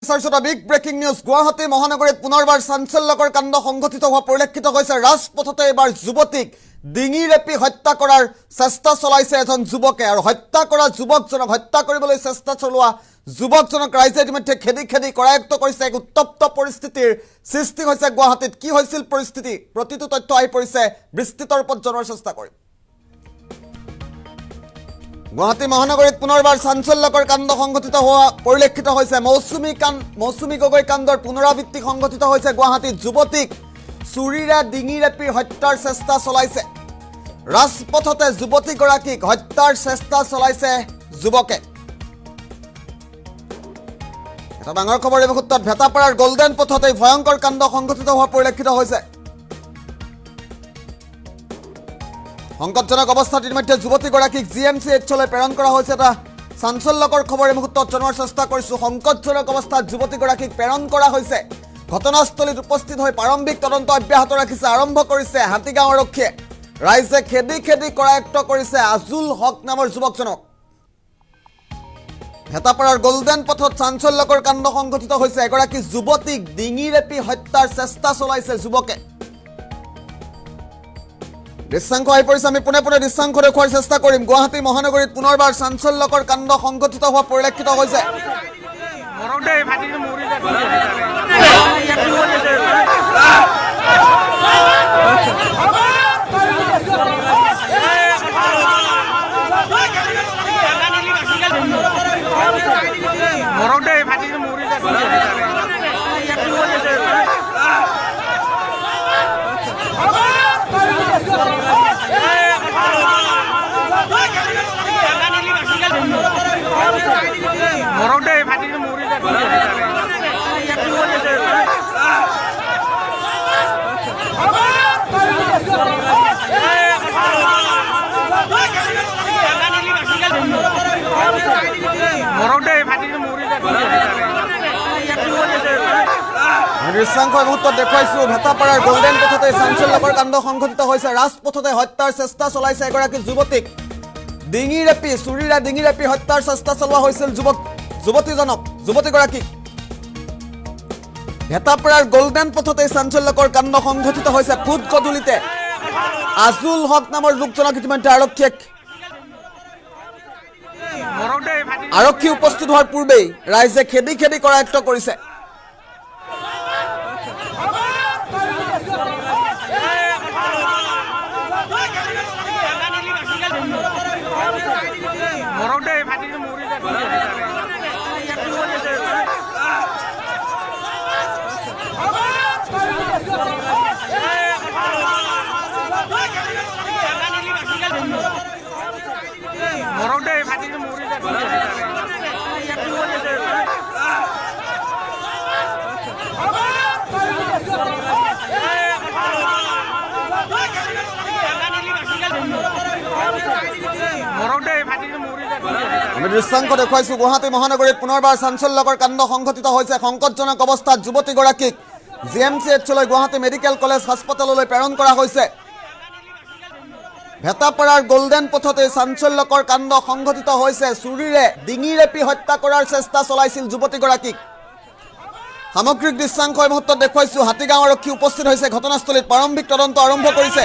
Big breaking news Guwahati মহানগৰীত পুনৰবাৰ চাঞ্চল্যকৰ কাণ্ড সংঘটিত হোৱা পৰিলক্ষিত হৈছে ৰাজপথতে এবাৰ যুৱতীক ডিঙি ৰেপি হত্যা কৰাৰ চেষ্টা চলাইছে এজন যুৱকে আৰু হত্যা কৰা যুৱকজনক হত্যা কৰিবলৈ চেষ্টা চলোৱা যুৱকজনক ৰাইজে ইতিমধ্যে খেদি খেদি কৰায়ত্ব কৰিছে এক উত্তপ্ত পৰিস্থিতিৰ সৃষ্টি হৈছে গুৱাহাটীত কি হৈছিল পৰিস্থিতি প্ৰতিটো তথ্য আহি পৰিছে বিস্তৃতৰ ওপৰত জনাৰ চেষ্টা কৰিম গুৱাহাটী মহানগৰীত পুনৰবাৰ চাঞ্চল্যকৰ কাণ্ড সংঘটিত হোৱা পৰিলক্ষিত হৈছে মৌচুমী গগৈ কাণ্ডৰ পুনৰাবৃত্তি সংঘটিত হৈছে গুৱাহাটীত যুৱতীক চুৰিৰে ডিঙি ৰেপি হত্যাৰ চেষ্টা চলাইছে ৰাজপথতে যুৱতীগৰাকীক হত্যাৰ চেষ্টা চলাইছে যুৱকে এটা ডাঙৰ খবৰ এই মুহূৰ্তত ভেটাপাৰাৰ গোল্ডেন পথতে ভয়ংকৰ কাণ্ড সংঘটিত হোৱা পৰিলক্ষিত হৈছে সংকটজনক অৱস্থাত ইতিমধ্যে যুৱতীগৰাকীক GMCHলৈ প্ৰেৰণ কৰা হৈছে এটা চাঞ্চল্যকৰ খবৰ এই মুহূৰ্তত জনোৱাৰ চেষ্টা কৰিছো সংকটজনক অৱস্থাত যুৱতীগৰাকীক প্ৰেৰণ কৰা হৈছে ঘটনাস্থলীত উপস্থিত হৈ প্ৰাৰম্ভিক তদন্ত অব্যাহত ৰাখিছে আৰম্ভ কৰিছে হাতীগাঁও আৰক্ষীয়ে ৰাইজে খেদি খেদি কৰায়ত্ব কৰিছে আজুল হক নামৰ যুৱকজনক ভেটাপাৰাৰ গোল্ডেন পথত চাঞ্চল্যকৰ কাণ্ড সংঘটিত হৈছে এগৰাকী যুৱতীক ডিঙি ৰেপি হত্যাৰ চেষ্টা চলাইছে যুৱকে দৃশ্যাংশ আহি পৰিছে আমি পুনে পুনে দৃশ্যাংশ দেখুৱাৰ চেষ্টা কৰিম গুৱাহাটী মহানগৰীত পুনৰবাৰ চাঞ্চল্যকৰ কাণ্ড সংঘটিত হোৱা পৰিলক্ষিত হৈছে দৃশ্যাংশ মুহূৰ্তত দেখুৱাইছো ভেটাপাৰাৰ গোল্ডেন পথতে চাঞ্চল্যকৰ কাণ্ড সংঘটিত হৈছে ৰাজপথতে হত্যাৰ চেষ্টা চলাইছে এগৰাকী যুৱতীক ডিঙি ৰেপি চুৰিৰে ডিঙি ৰেপি হত্যাৰ চেষ্টা চলোৱা হৈছিল যুৱতীগৰাকীক ভেটাপাৰাৰ গোল্ডেন পথতে চাঞ্চল্যকৰ কাণ্ড সংঘটিত হৈছে ফুট গধূলিতে আজুল হক নামৰ লোকজনক ইতিমধ্যে আৰক্ষী উপস্থিত হোৱাৰ পূৰ্বেই ৰাইজে খেদি খেদি কৰায়ত্ব কৰিছে আমি দৃশ্যাংশ দেখুৱাইছো গুৱাহাটী মহানগৰীত পুনৰবাৰ চাঞ্চল্যকৰ কাণ্ড সংঘটিত হৈছে সংকটজনক অৱস্থাত যুৱতীগৰাকীক GMCHলৈ গুৱাহাটী মেডিকেল কলেজ হাস্পতাললৈ প্ৰেৰণ কৰা হৈছে ভেটাপাৰাৰ গোল্ডেন পথতে চাঞ্চল্যকৰ কাণ্ড সংঘটিত হৈছে চুৰিৰে ডিঙি ৰেপি হত্যা কৰাৰ চেষ্টা চলাইছিল যুৱতীগৰাকীক সামগ্ৰিক দৃশ্যাংশ এই মুহূৰ্তত দেখুৱাইছো হাতীগাঁও আৰক্ষী উপস্থিত হৈছে ঘটনাস্থলীত প্ৰাৰম্ভিক তদন্ত আৰম্ভ কৰিছে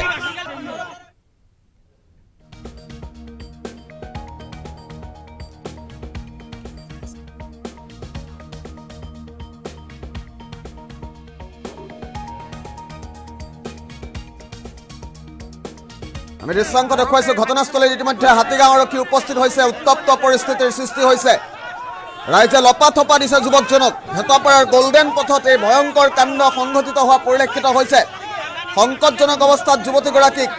আমি দৃশ্যাংশ দেখুৱাইছো ঘটনাস্থলীত ইতিমধ্যে হাতীগাঁও আৰক্ষী উপস্থিত হৈছে উত্তপ্ত পৰিস্থিতিৰ সৃষ্টি হৈছে ৰাইজে লপাথপা দিছে যুৱকজনক ভেটাপাৰাৰ গোল্ডেন পথত এই ভয়ংকৰ কাণ্ড সংঘটিত হোৱা পৰিলক্ষিত হৈছে সংকটজনক অৱস্থাত যুৱতীগৰাকীক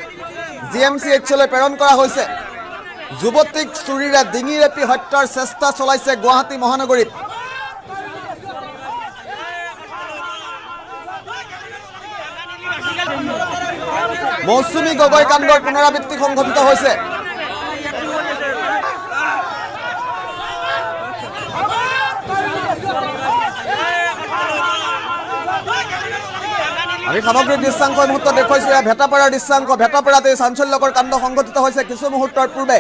GMCHলৈ প্ৰেৰণ কৰা হৈছে যুৱতীক চুৰিৰে ডিঙি ৰেপি হত্যাৰ চেষ্টা চলাইছে গুৱাহাটী মহানগৰীত মৌচুমী গগৈ কাণ্ডৰ পুনৰাবৃত্তি সংঘটিত হৈছে আমি সামগ্ৰিক দৃশ্যাংশ মুহূৰ্ত দেখুৱাইছো ভেটাপাৰাৰ দৃশ্যাংশ ভেটাপাৰাতে চাঞ্চল্যকৰ কাণ্ড সংঘটিত হৈছে কিছু মুহূৰ্তৰ পূৰ্বে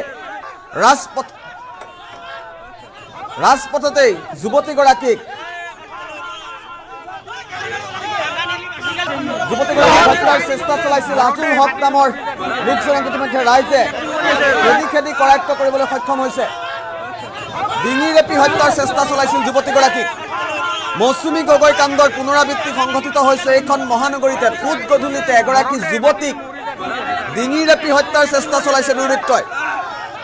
ৰাজপথতে যুৱতীগৰাকীক যুৱতীগৰাকীক হত্যাৰ চেষ্টা চলাইছিল আজুল হক নামৰ লোকজনক ইতিমধ্যে ৰাইজে খেদি কৰায়ত্ব কৰিবলৈ সক্ষম হৈছে। ডিঙি ৰেপি হত্যাৰ চেষ্টা চলাইছিল যুৱতীগৰাকীক। মৌচুমী গগৈ কাণ্ডৰ পুনৰাবৃত্তি সংঘটিত হৈছে এইখন মহানগৰীতে। ফুট গধূলিতে এগৰাকী যুৱতীক ডিঙি ৰেপি হত্যাৰ চেষ্টা চলাইছে দুৰ্বৃত্তই।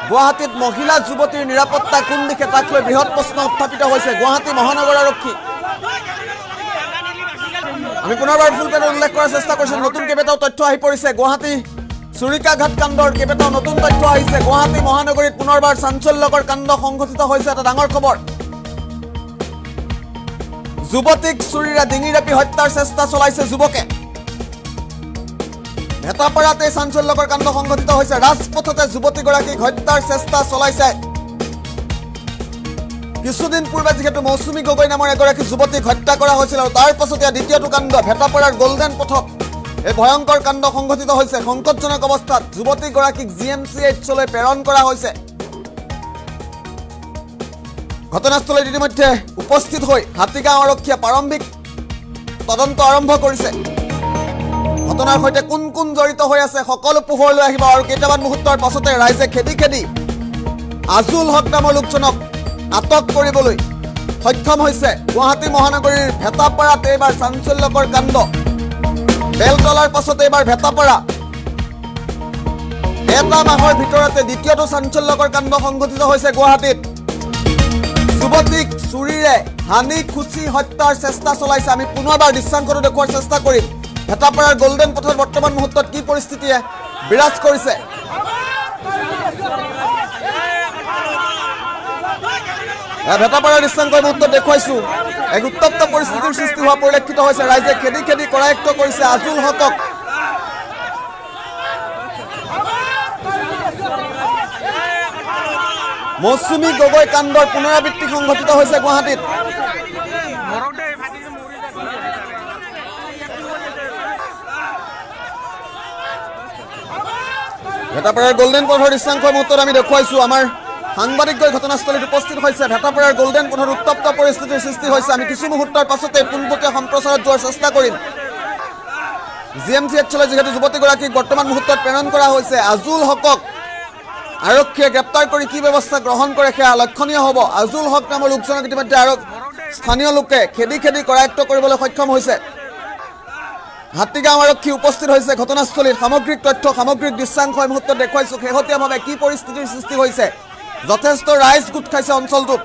গুৱাহাটীত মহিলা যুৱতীৰ নিৰাপত্তা কোন দিশে তাক লৈ বৃহৎ প্ৰশ্ন উত্থাপিত হৈছে গুৱাহাটী মহানগৰ আৰক্ষী। আমি পুনৰবাৰ ফুল পেজত উল্লেখ কৰাৰ চেষ্টা কৰিছোঁ। নতুন কেইবাটাও তথ্য আহি পৰিছে। গুৱাহাটী চুৰিকাঘাট কাণ্ডৰ কেইবাটাও নতুন তথ্য আহিছে। গুৱাহাটী মহানগৰীত পুনৰবাৰ চাঞ্চল্যকৰ কাণ্ড সংঘটিত হৈছে। এটা ডাঙৰ খবৰ। যুৱতীক চুৰিৰে ডিঙি ৰেপি হত্যাৰ চেষ্টা চলাইছে যুৱকে। ভেটাপাৰাতে চাঞ্চল্যকৰ কাণ্ড সংঘটিত হৈছে। ৰাজপথতে যুৱতীগৰাকীক হত্যাৰ চেষ্টা চলাইছে। কিছুদিন পূৰ্বে যিহেতু মৌচুমী গগৈ নামৰ এগৰাকী যুৱতীক হত্যা কৰা হৈছিল আৰু তাৰ পাছতে দ্বিতীয়টো কাণ্ড ভেটাপাৰাৰ গল্ডেন পথত এই ভয়ংকৰ কাণ্ড সংঘটিত হৈছে। সংকটজনক অৱস্থাত যুৱতীগৰাকীক GMCHলৈ প্ৰেৰণ কৰা হৈছে। ঘটনাস্থলীত ইতিমধ্যে উপস্থিত হৈ হাতীগাঁও আৰক্ষীয়ে প্ৰাৰম্ভিক তদন্ত আৰম্ভ কৰিছে। ঘটনাৰ সৈতে কোন কোন জড়িত হৈ আছে সকলো পোহৰলৈ আহিব আৰু কেইটামান মুহূৰ্তৰ পাছতে ৰাইজে খেদি আজুল হক নামৰ লোকজনক আটক কৰিবলৈ সক্ষম হৈছে। গুৱাহাটী মহানগৰীৰ ভেটাপাৰাত এইবাৰ চাঞ্চল্যকৰ কাণ্ড। বেলতলাৰ পাছতে এইবাৰ ভেটাপাৰা। এটা মাহৰ ভিতৰতে দ্বিতীয়টো চাঞ্চল্যকৰ কাণ্ড সংঘটিত হৈছে গুৱাহাটীত। যুৱতীক চুৰিৰে হানি খুচি হত্যাৰ চেষ্টা চলাইছে। আমি পুনৰবাৰ দৃশ্যাংশটো দেখুৱাৰ চেষ্টা কৰিম। ভেটাপাৰাৰ গল্ডেন পথত বৰ্তমান মুহূৰ্তত কি পৰিস্থিতিয়ে বিৰাজ কৰিছে। ভেটাপাৰাৰ দৃশ্যাংশ মুহূৰ্তত দেখুৱাইছো। এক উত্তপ্ত পৰিস্থিতিৰ সৃষ্টি হোৱা পৰিলক্ষিত হৈছে। ৰাইজে খেদি কৰায়ত্ব কৰিছে আজুল হকক। মৌচুমী গগৈ কাণ্ডৰ পুনৰাবৃত্তি সংঘটিত হৈছে গুৱাহাটীত। ভেটাপাৰাৰ গল্ডেন পথৰ দৃশ্যাংশ মুহূৰ্তত আমি দেখুৱাইছো। আমাৰ সাংবাদিকগৈ ঘটনাস্থলীত উপস্থিত হৈছে। ভেটাপাৰাৰ গল্ডেন পথত উত্তপ্ত পৰিস্থিতিৰ সৃষ্টি হৈছে। আমি কিছু মুহূৰ্তৰ পাছতে পোনপটীয়া সম্প্ৰচাৰত যোৱাৰ চেষ্টা কৰিম। GMCHলৈ যিহেতু যুৱতীগৰাকীক বৰ্তমান মুহূৰ্তত প্ৰেৰণ কৰা হৈছে। আজুল হকক আৰক্ষীয়ে গ্ৰেপ্তাৰ কৰি কি ব্যৱস্থা গ্ৰহণ কৰে সেয়া লক্ষণীয় হ'ব। আজুল হক নামৰ লোকজনক ইতিমধ্যে স্থানীয় লোকে খেদি কৰায়ত্ব কৰিবলৈ সক্ষম হৈছে। হাতীগাঁও আৰক্ষী উপস্থিত হৈছে ঘটনাস্থলীত। সামগ্ৰিক তথ্য সামগ্ৰিক দৃশ্যাংশ এই মুহূৰ্তত দেখুৱাইছো। শেহতীয়াভাৱে কি পৰিস্থিতিৰ সৃষ্টি হৈছে। যথেষ্ট ৰাইজ গোট খাইছে অঞ্চলটোত।